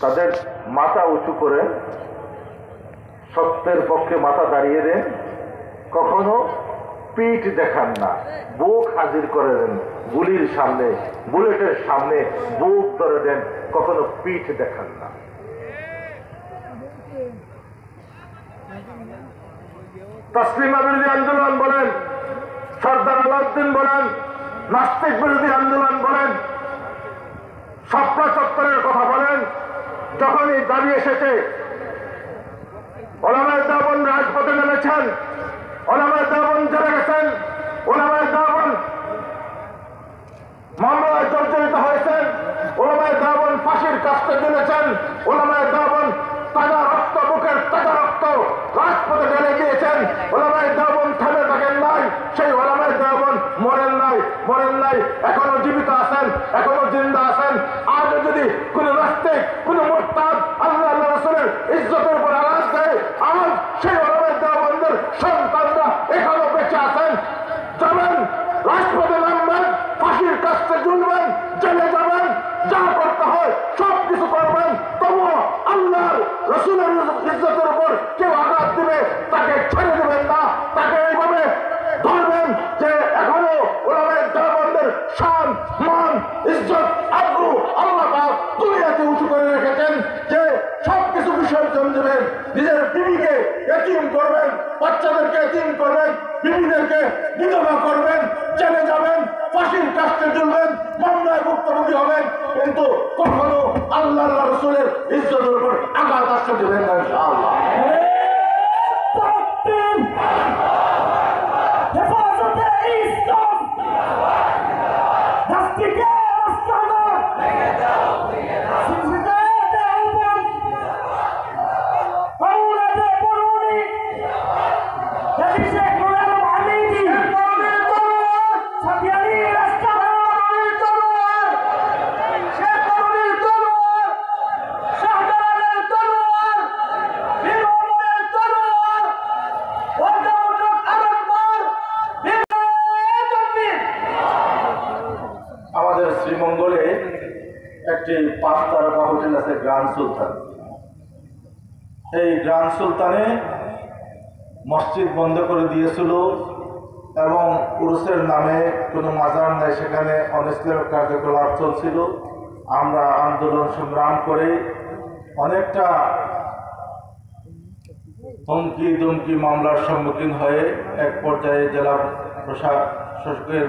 তাদের মাথা উঁচু করে সত্যের পক্ষে মাথা দাঁড়িয়ে দেন, কখনো পিঠ দেখান না, বুক হাজির করে দেন গুলির সামনে, বুলেটের সামনে বুক ধরে দেন, কখনো পিঠ দেখান না। তসলিমা বিরোধী আন্দোলন বলেন, সর্দার আলাউদ্দিন বলেন, নাস্তিক বিরোধী আন্দোলন বলেন, শাপলা চত্বরের কথা বলেন, যখনই দাবি এসেছে ওলামায়ে দেওবন্দ রাজপথে নেমেছেন, ওলামায়ে দেওবন্দ জেলে গেছেন, ওলামায়ে দেওবন্দ মামলায় জর্জরিত হয়েছেন, ওলামায়ে দেওবন্দ ফাঁসির কাস্তে ঝুলেছেন, ওলামায়ে দেওবন্দ তাজা রক্ত, বুকের তাজা রক্ত রাজপথে ঢেলে গিয়েছেন। ওলামায়ে দেওবন্দ থেমে থাকেন নাই, সেই ওলামায়ে দেওবন্দ মরেন নাই, এখনো জীবিত আছেন, এখনো জিন্দা আছেন। আজও যদি কোন নাস্তিক, কোন মুরতাদ আল্লাহ রাসূলের ইজ্জতের উপর আঘাত দেয়, আজ সেই ওলামায়ে দেওবন্দের সন্তানরা এখনো বেঁচে আছেন। যাবেন, রাজপথে নামবেন, ফাঁসির কাছে ঝুলবেন, জেলে যাবেন, যা করতে হয় সব কিছু করবেন, তবুও আল্লাহর রাসূলের ইজ্জতের উপর কেউ আঘাত দিবে তাকে ছেড়ে দেবেন না, তাকে এইভাবে ধরবেন যে এখনো ওলামায়ে দেওবন্দের শান, মান, ইজ্জত, আবরু আল্লাহ পাক দুনিয়াতে উঁচু করে রেখেছেন, যে সব কিছু বিসর্জন দেবেন, নিজের বিবিকে এতিম করবেন, বাচ্চাদেরকে এতিম করবেন, বিবিদেরকে বিধবা করবেন, জেলে যাবেন, ফাঁসির কাস্তে ঝুলবেন, মামলায় ভুক্তভোগী হবেন, কিন্তু কখনো আল্লাহ রাসূলের ইজ্জতের উপর আঘাত আসতে দেবেন না ইনশাআল্লাহ। শ্রীমঙ্গলে একটি 5 তারকা হোটেল আছে, গ্র্যান্ড সুলতান। এই গ্র্যান্ড সুলতানে মসজিদ বন্ধ করে দিয়েছিল এবং পুরুষের নামে কোনো মাজার নেই, সেখানে অনিসলামিক কার্যকলাপ চলছিল। আমরা আন্দোলন সংগ্রাম করে অনেকটা হুমকি দুমকি মামলার সম্মুখীন হয়ে এক পর্যায়ে জেলা প্রশাসকের